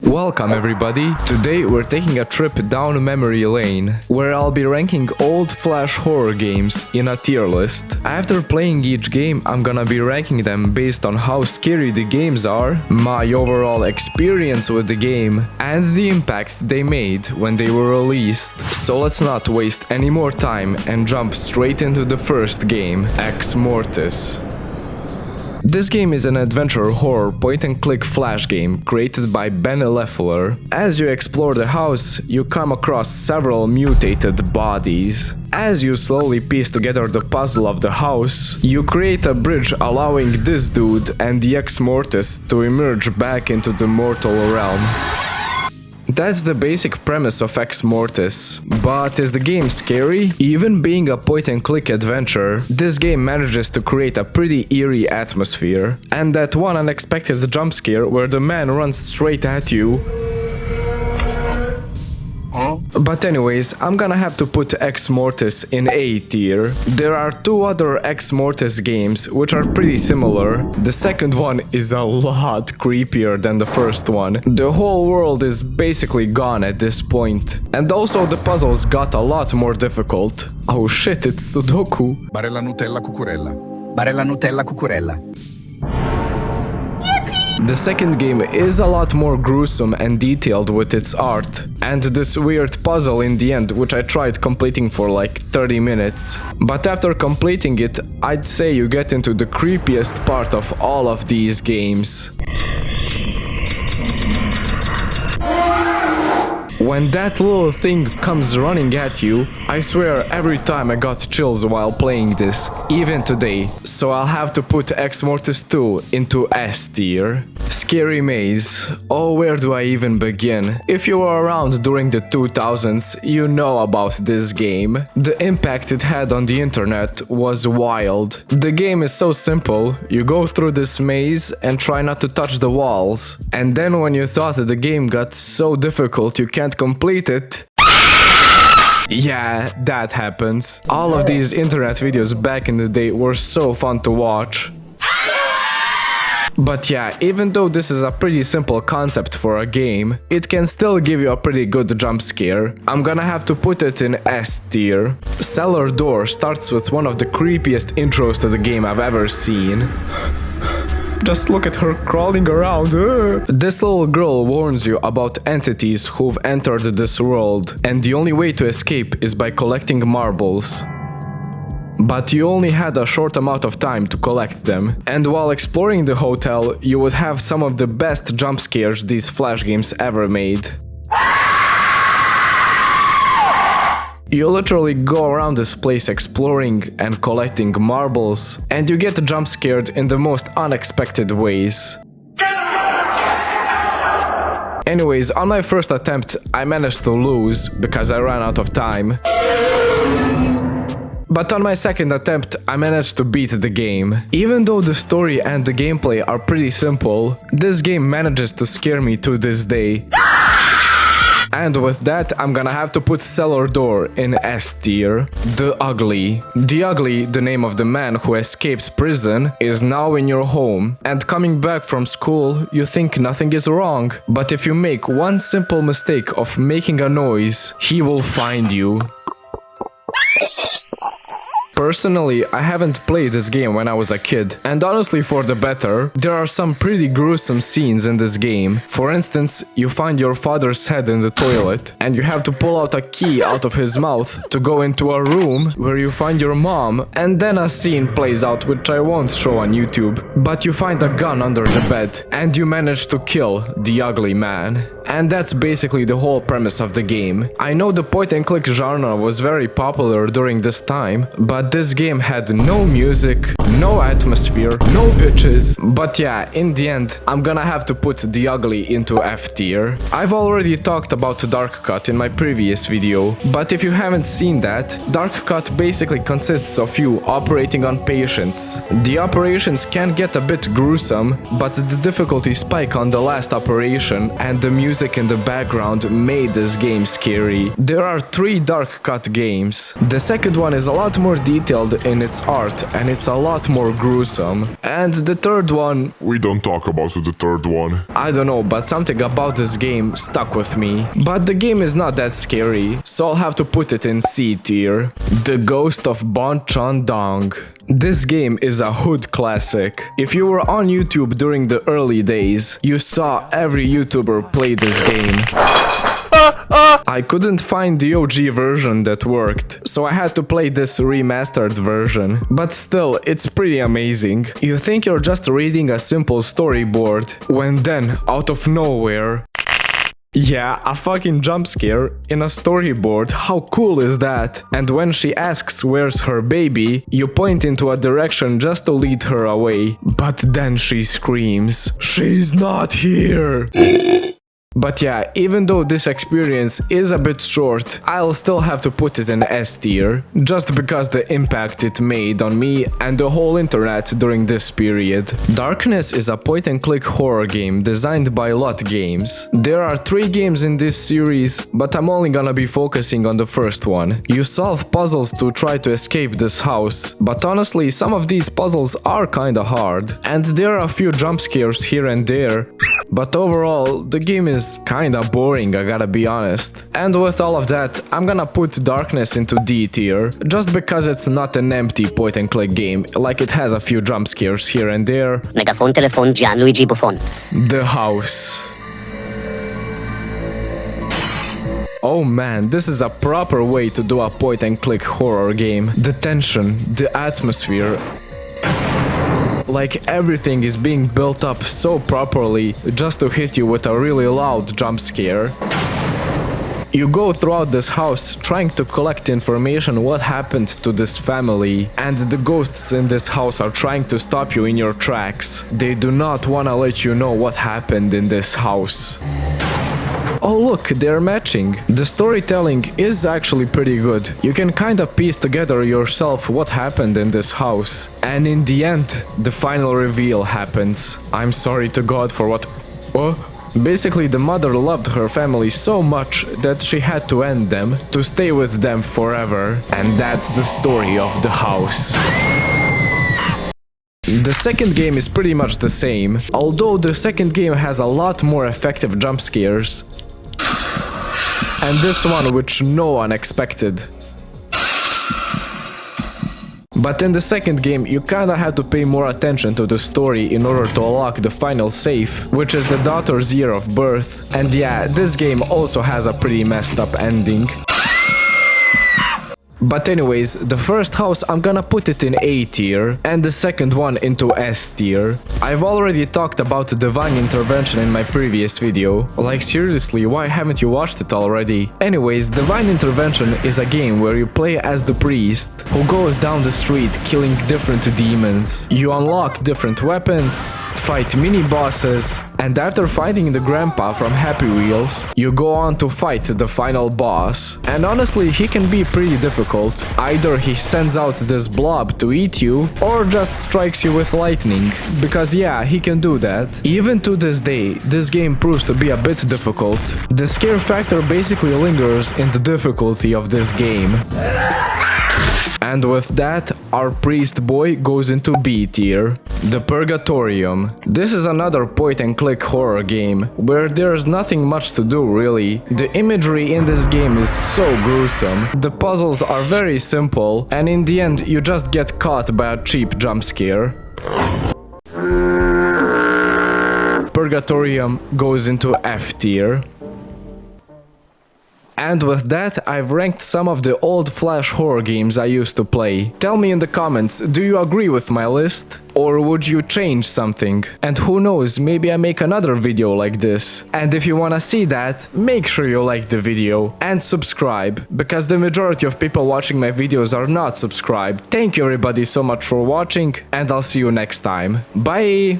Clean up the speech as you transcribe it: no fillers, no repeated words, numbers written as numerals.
Welcome everybody! Today we're taking a trip down memory lane, where I'll be ranking old Flash horror games in a tier list. After playing each game, I'm gonna be ranking them based on how scary the games are, my overall experience with the game, and the impact they made when they were released. So let's not waste any more time and jump straight into the first game, Exmortis. This game is an adventure horror point-and-click flash game created by Ben Leffler. As you explore the house, you come across several mutated bodies. As you slowly piece together the puzzle of the house, you create a bridge allowing this dude and the Exmortis to emerge back into the mortal realm. That's the basic premise of Exmortis. But is the game scary? Even being a point-and-click adventure, this game manages to create a pretty eerie atmosphere. And that one unexpected jump scare where the man runs straight at you. But anyways, I'm gonna have to put Exmortis in A tier. There are two other Exmortis games which are pretty similar. The second one is a lot creepier than the first one. The whole world is basically gone at this point. And also the puzzles got a lot more difficult. Oh shit, it's Sudoku. Barella Nutella cucurella. Barella Nutella cucurella. The second game is a lot more gruesome and detailed with its art, and this weird puzzle in the end, which I tried completing for like 30 minutes. But after completing it, I'd say you get into the creepiest part of all of these games. When that little thing comes running at you, I swear every time I got chills while playing this, even today, so I'll have to put Exmortis 2 into S tier. Scary Maze. Oh, where do I even begin? If you were around during the 2000s, you know about this game. The impact it had on the internet was wild. The game is so simple, you go through this maze and try not to touch the walls. And then when you thought the game got so difficult you can't complete it. Yeah, that happens. All of these internet videos back in the day were so fun to watch. But yeah, even though this is a pretty simple concept for a game, it can still give you a pretty good jump scare. I'm gonna have to put it in S tier. Cellar Door starts with one of the creepiest intros to the game I've ever seen. Just look at her crawling around. This little girl warns you about entities who've entered this world, and the only way to escape is by collecting marbles. But you only had a short amount of time to collect them, and while exploring the hotel, you would have some of the best jump scares these flash games ever made. You literally go around this place exploring and collecting marbles, and you get jump scared in the most unexpected ways. Anyways, on my first attempt, I managed to lose because I ran out of time. But on my second attempt, I managed to beat the game. Even though the story and the gameplay are pretty simple, this game manages to scare me to this day. And with that, I'm gonna have to put Cellar Door in S tier. The Ugly. The Ugly, the name of the man who escaped prison, is now in your home. And coming back from school, you think nothing is wrong. But if you make one simple mistake of making a noise, he will find you. Personally, I haven't played this game when I was a kid, and honestly for the better, there are some pretty gruesome scenes in this game. For instance, you find your father's head in the toilet, and you have to pull out a key out of his mouth to go into a room where you find your mom, and then a scene plays out which I won't show on YouTube. But you find a gun under the bed, and you manage to kill the ugly man. And that's basically the whole premise of the game. I know the point-and-click genre was very popular during this time, but this game had no music, no atmosphere, no bitches. But yeah, in the end, I'm gonna have to put The Ugly into F tier. I've already talked about Dark Cut in my previous video, but if you haven't seen that, Dark Cut basically consists of you operating on patients. The operations can get a bit gruesome, but the difficulty spike on the last operation and the music music in the background made this game scary. There are 3 dark cut games. The second one is a lot more detailed in its art and it's a lot more gruesome. And the third one... We don't talk about the third one. I don't know, but something about this game stuck with me. But the game is not that scary, so I'll have to put it in C tier. The Ghost of Bongcheondong. This game is a hood classic. If you were on YouTube during the early days, you saw every YouTuber play this game. I couldn't find the OG version that worked, so I had to play this remastered version. But still, it's pretty amazing. You think you're just reading a simple storyboard, when then, out of nowhere... Yeah, a fucking jump scare in a storyboard, how cool is that? And when she asks where's her baby, you point into a direction just to lead her away. But then she screams, "She's not here!" But yeah, even though this experience is a bit short, I'll still have to put it in S tier, just because the impact it made on me and the whole internet during this period. Darkness is a point-and-click horror game designed by Lot Games. There are 3 games in this series, but I'm only gonna be focusing on the first one. You solve puzzles to try to escape this house, but honestly, some of these puzzles are kinda hard, and there are a few jump scares here and there, but overall, the game is kinda boring, I gotta be honest. And with all of that, I'm gonna put Darkness into D tier, just because it's not an empty point and click game, like it has a few jump scares here and there. Megaphone telephone Gianluigi Buffon. The House. Oh man, this is a proper way to do a point and click horror game. The tension, the atmosphere, like everything is being built up so properly just to hit you with a really loud jump scare. You go throughout this house trying to collect information what happened to this family, and the ghosts in this house are trying to stop you in your tracks. They do not wanna let you know what happened in this house. Oh look, they're matching. The storytelling is actually pretty good. You can kinda piece together yourself what happened in this house. And in the end, the final reveal happens. I'm sorry to God for what... Basically, the mother loved her family so much that she had to end them, to stay with them forever. And that's the story of the house. The second game is pretty much the same, although the second game has a lot more effective jump scares. And this one which no one expected. But in the second game you kinda had to pay more attention to the story in order to unlock the final safe, which is the daughter's year of birth. And yeah, this game also has a pretty messed up ending. But anyways, the first house I'm gonna put it in A tier, and the second one into S tier. I've already talked about divine intervention in my previous video. Like seriously, why haven't you watched it already? Anyways, divine intervention is a game where you play as the priest, who goes down the street killing different demons. You unlock different weapons, fight mini-bosses, and after fighting the grandpa from Happy Wheels, you go on to fight the final boss. And honestly, he can be pretty difficult. Either he sends out this blob to eat you, or just strikes you with lightning. Because yeah, he can do that. Even to this day, this game proves to be a bit difficult. The scare factor basically lingers in the difficulty of this game. And with that, our priest boy goes into B tier. The Purgatorium. This is another point-and-click horror game, where there's nothing much to do really. The imagery in this game is so gruesome. The puzzles are very simple, and in the end you just get caught by a cheap jump scare. Purgatorium goes into F tier. And with that, I've ranked some of the old Flash horror games I used to play. Tell me in the comments, do you agree with my list? Or would you change something? And who knows, maybe I make another video like this. And if you wanna see that, make sure you like the video and subscribe, because the majority of people watching my videos are not subscribed. Thank you everybody so much for watching, and I'll see you next time. Bye!